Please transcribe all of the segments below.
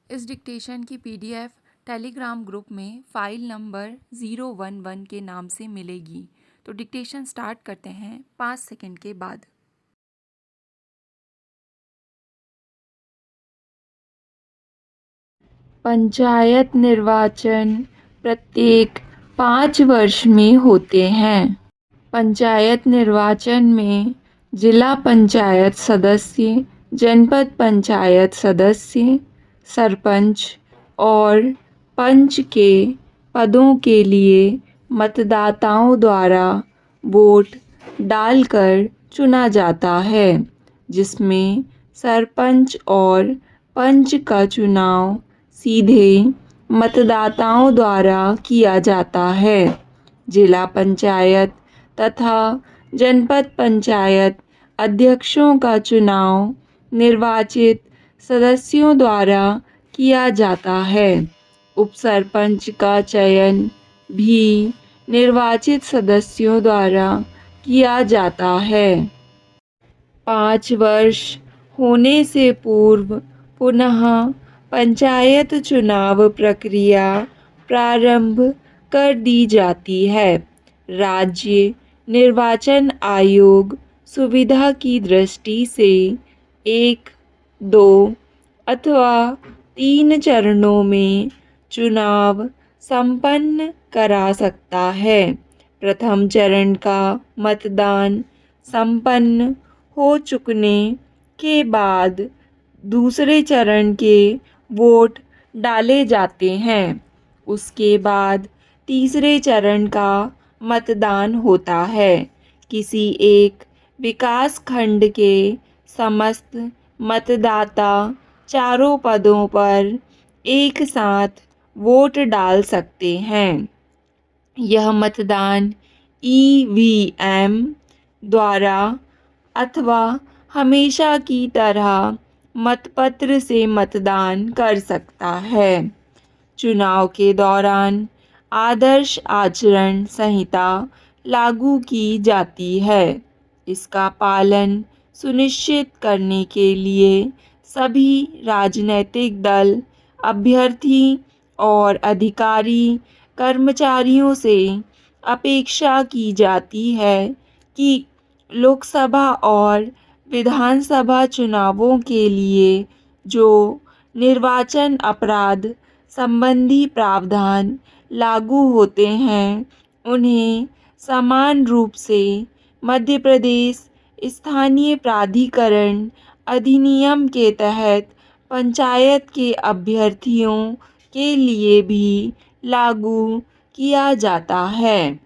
इस डिक्टेशन की PDF Telegram group में फ़ाइल नंबर 011 के नाम से मिलेगी। तो डिक्टेशन स्टार्ट करते हैं 5 सेकंड के बाद। पंचायत निर्वाचन प्रत्येक 5 वर्ष में होते हैं। पंचायत निर्वाचन में जिला पंचायत सदस्य, जनपद पंचायत सदस्य, सरपंच और पंच के पदों के लिए मतदाताओं द्वारा वोट डालकर चुना जाता है, जिसमें सरपंच और पंच का चुनाव सीधे मतदाताओं द्वारा किया जाता है। जिला पंचायत तथा जनपद पंचायत अध्यक्षों का चुनाव निर्वाचित सदस्यों द्वारा किया जाता है। उपसरपंच का चयन भी निर्वाचित सदस्यों द्वारा किया जाता है। 5 वर्ष होने से पूर्व पुनः पंचायत चुनाव प्रक्रिया प्रारंभ कर दी जाती है। राज्य निर्वाचन आयोग सुविधा की दृष्टि से 1, 2 अथवा 3 चरणों में चुनाव संपन्न करा सकता है। प्रथम चरण का मतदान संपन्न हो चुकने के बाद दूसरे चरण के वोट डाले जाते हैं। उसके बाद तीसरे चरण का मतदान होता है। किसी एक विकास खंड के समस्त मतदाता चारों पदों पर एक साथ वोट डाल सकते हैं। यह मतदान EVM द्वारा अथवा हमेशा की तरह मतपत्र से मतदान कर सकता है। चुनाव के दौरान आदर्श आचरण संहिता लागू की जाती है। इसका पालन सुनिश्चित करने के लिए सभी राजनीतिक दल, अभ्यर्थी और अधिकारी कर्मचारियों से अपेक्षा की जाती है कि लोकसभा और विधानसभा चुनावों के लिए जो निर्वाचन अपराध संबंधी प्रावधान लागू होते हैं, उन्हें समान रूप से मध्य प्रदेश स्थानीय प्राधिकरण अधिनियम के तहत पंचायत के अभ्यर्थियों के लिए भी लागू किया जाता है।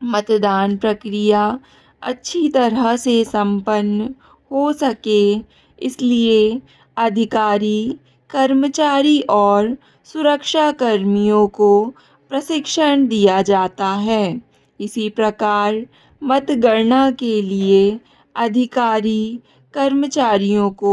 मतदान प्रक्रिया अच्छी तरह से संपन्न हो सके, इसलिए अधिकारी, कर्मचारी और सुरक्षा कर्मियों को प्रशिक्षण दिया जाता है। इसी प्रकार मतगणना के लिए अधिकारी, कर्मचारियों को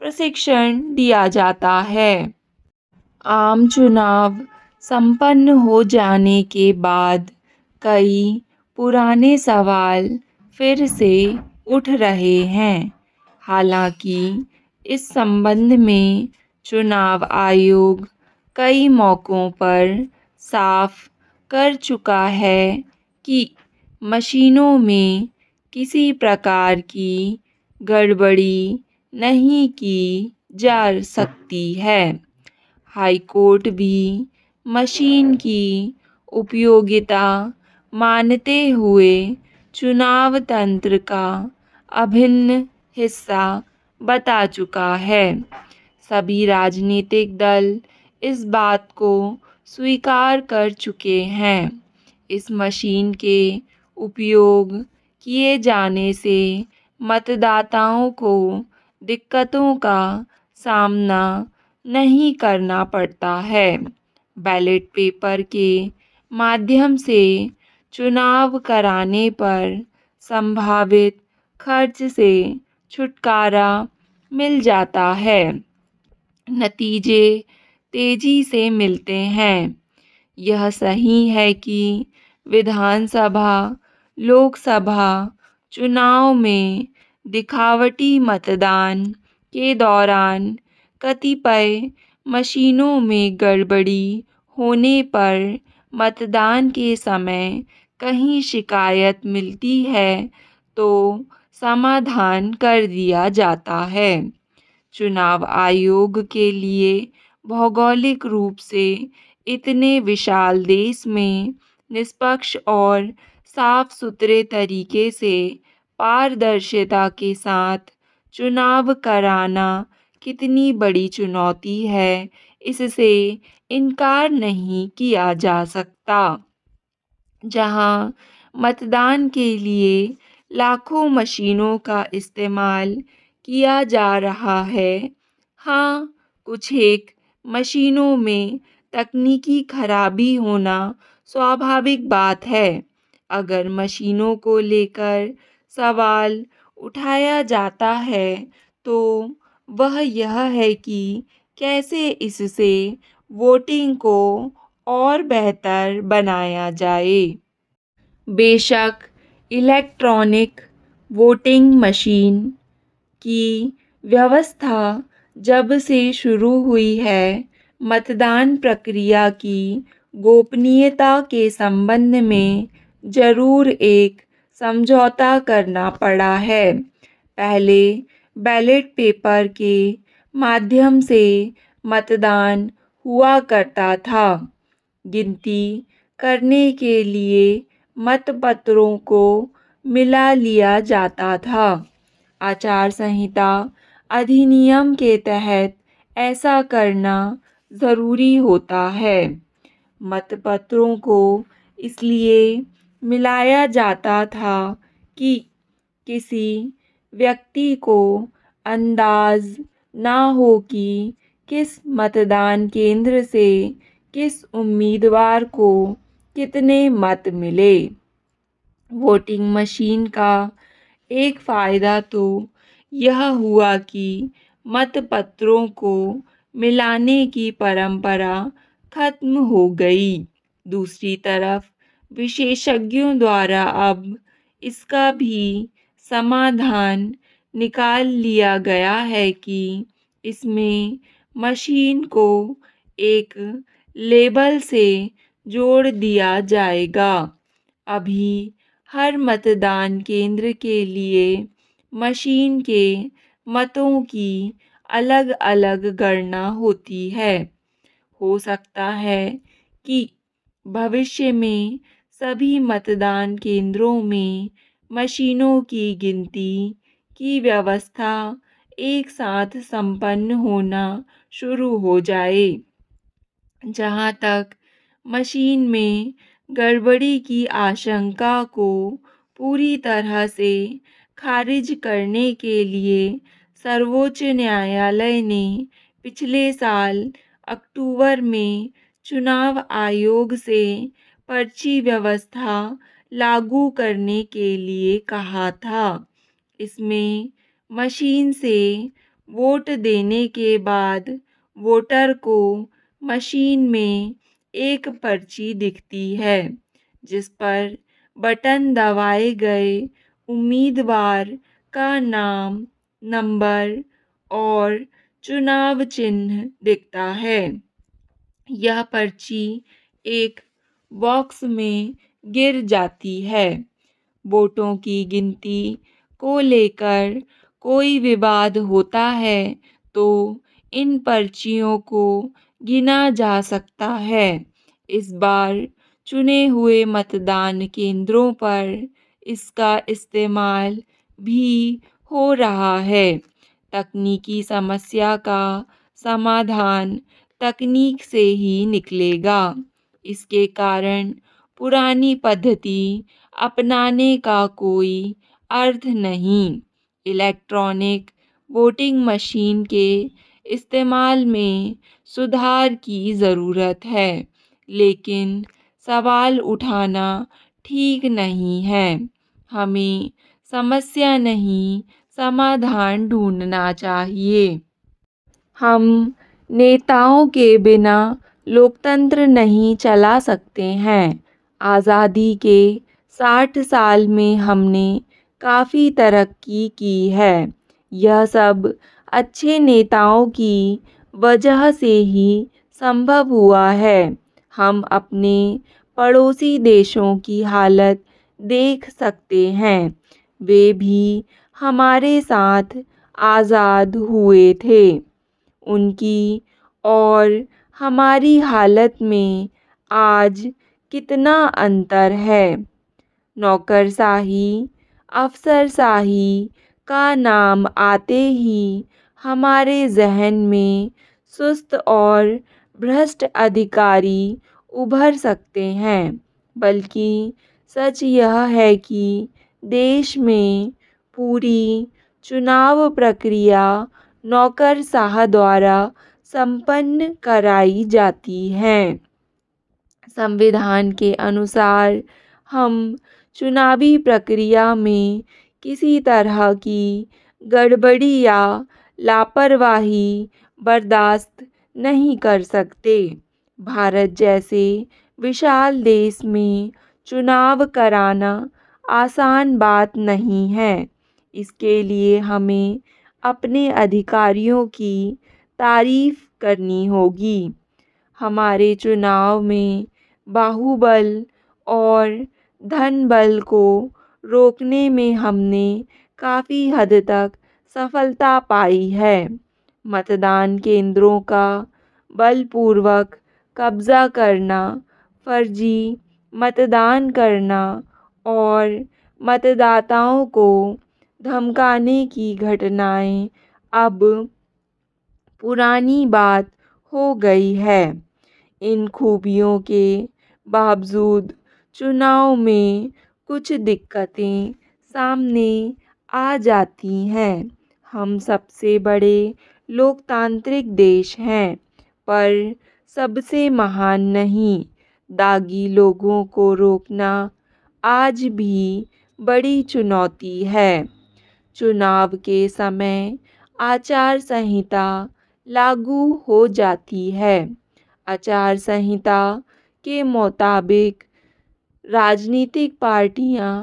प्रशिक्षण दिया जाता है। आम चुनाव संपन्न हो जाने के बाद कई पुराने सवाल फिर से उठ रहे हैं। हालांकि इस संबंध में चुनाव आयोग कई मौकों पर साफ कर चुका है कि मशीनों में किसी प्रकार की गड़बड़ी नहीं की जा सकती है। हाईकोर्ट भी मशीन की उपयोगिता मानते हुए चुनाव तंत्र का अभिन्न हिस्सा बता चुका है। सभी राजनीतिक दल इस बात को स्वीकार कर चुके हैं। इस मशीन के उपयोग किए जाने से मतदाताओं को दिक्कतों का सामना नहीं करना पड़ता है। बैलेट पेपर के माध्यम से चुनाव कराने पर संभावित खर्च से छुटकारा मिल जाता है। नतीजे तेजी से मिलते हैं। यह सही है कि विधानसभा, लोकसभा चुनाव में दिखावटी मतदान के दौरान कतिपय मशीनों में गड़बड़ी होने पर मतदान के समय कहीं शिकायत मिलती है तो समाधान कर दिया जाता है। चुनाव आयोग के लिए भौगोलिक रूप से इतने विशाल देश में निष्पक्ष और साफ सुथरे तरीके से पारदर्शिता के साथ चुनाव कराना कितनी बड़ी चुनौती है, इससे इनकार नहीं किया जा सकता। जहां मतदान के लिए लाखों मशीनों का इस्तेमाल किया जा रहा है, हाँ, कुछ एक मशीनों में तकनीकी खराबी होना स्वाभाविक बात है। अगर मशीनों को लेकर सवाल उठाया जाता है तो वह यह है कि कैसे इससे वोटिंग को और बेहतर बनाया जाए। बेशक इलेक्ट्रॉनिक वोटिंग मशीन की व्यवस्था जब से शुरू हुई है, मतदान प्रक्रिया की गोपनीयता के संबंध में जरूर एक समझौता करना पड़ा है। पहले बैलेट पेपर के माध्यम से मतदान हुआ करता था। गिनती करने के लिए मतपत्रों को मिला लिया जाता था। आचार संहिता अधिनियम के तहत ऐसा करना ज़रूरी होता है। मतपत्रों को इसलिए मिलाया जाता था कि किसी व्यक्ति को अंदाज ना हो कि किस मतदान केंद्र से किस उम्मीदवार को कितने मत मिले। वोटिंग मशीन का एक फ़ायदा तो यह हुआ कि मतपत्रों को मिलाने की परंपरा खत्म हो गई। दूसरी तरफ विशेषज्ञों द्वारा अब इसका भी समाधान निकाल लिया गया है कि इसमें मशीन को एक लेबल से जोड़ दिया जाएगा। अभी हर मतदान केंद्र के लिए मशीन के मतों की अलग-अलग गणना होती है। हो सकता है कि भविष्य में सभी मतदान केंद्रों में मशीनों की गिनती की व्यवस्था एक साथ संपन्न होना शुरू हो जाए। जहां तक मशीन में गड़बड़ी की आशंका को पूरी तरह से खारिज करने के लिए सर्वोच्च न्यायालय ने पिछले साल अक्टूबर में चुनाव आयोग से पर्ची व्यवस्था लागू करने के लिए कहा था। इसमें मशीन से वोट देने के बाद वोटर को मशीन में एक पर्ची दिखती है, जिस पर बटन दबाए गए उम्मीदवार का नाम, नंबर और चुनाव चिन्ह दिखता है। यह पर्ची एक बॉक्स में गिर जाती है। वोटों की गिनती को लेकर कोई विवाद होता है तो इन पर्चियों को गिना जा सकता है। इस बार चुने हुए मतदान केंद्रों पर इसका इस्तेमाल भी हो रहा है। तकनीकी समस्या का समाधान तकनीक से ही निकलेगा। इसके कारण पुरानी पद्धति अपनाने का कोई अर्थ नहीं। इलेक्ट्रॉनिक वोटिंग मशीन के इस्तेमाल में सुधार की ज़रूरत है, लेकिन सवाल उठाना ठीक नहीं है। हमें समस्या नहीं, समाधान ढूंढना चाहिए। हम नेताओं के बिना लोकतंत्र नहीं चला सकते हैं। आज़ादी के 60 साल में हमने काफ़ी तरक्की की है। यह सब अच्छे नेताओं की वजह से ही संभव हुआ है। हम अपने पड़ोसी देशों की हालत देख सकते हैं। वे भी हमारे साथ आज़ाद हुए थे। उनकी और हमारी हालत में आज कितना अंतर है। नौकरशाही, अफसरशाही का नाम आते ही हमारे जहन में सुस्त और भ्रष्ट अधिकारी उभर सकते हैं, बल्कि सच यह है कि देश में पूरी चुनाव प्रक्रिया नौकरशाह द्वारा संपन्न कराई जाती है। संविधान के अनुसार हम चुनावी प्रक्रिया में किसी तरह की गड़बड़ी या लापरवाही बर्दाश्त नहीं कर सकते। भारत जैसे विशाल देश में चुनाव कराना आसान बात नहीं है। इसके लिए हमें अपने अधिकारियों की तारीफ करनी होगी। हमारे चुनाव में बाहुबल और धन बल को रोकने में हमने काफ़ी हद तक सफलता पाई है। मतदान केंद्रों का बलपूर्वक कब्जा करना, फर्जी मतदान करना और मतदाताओं को धमकाने की घटनाएं अब पुरानी बात हो गई है। इन खूबियों के बावजूद चुनाव में कुछ दिक्कतें सामने आ जाती हैं। हम सबसे बड़े लोकतांत्रिक देश हैं, पर सबसे महान नहीं। दागी लोगों को रोकना आज भी बड़ी चुनौती है। चुनाव के समय आचार संहिता लागू हो जाती है। आचार संहिता के मुताबिक राजनीतिक पार्टियां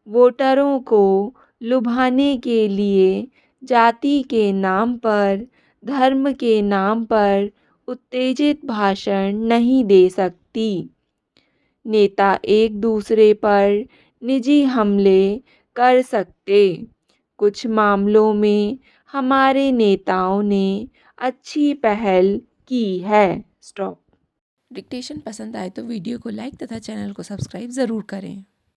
वोटरों को लुभाने के लिए जाति के नाम पर, धर्म के नाम पर उत्तेजित भाषण नहीं दे सकती। नेता एक दूसरे पर निजी हमले कर सकते। कुछ मामलों में हमारे नेताओं ने अच्छी पहल की है। स्टॉप। डिक्टेशन पसंद आए तो वीडियो को लाइक तथा चैनल को सब्सक्राइब ज़रूर करें।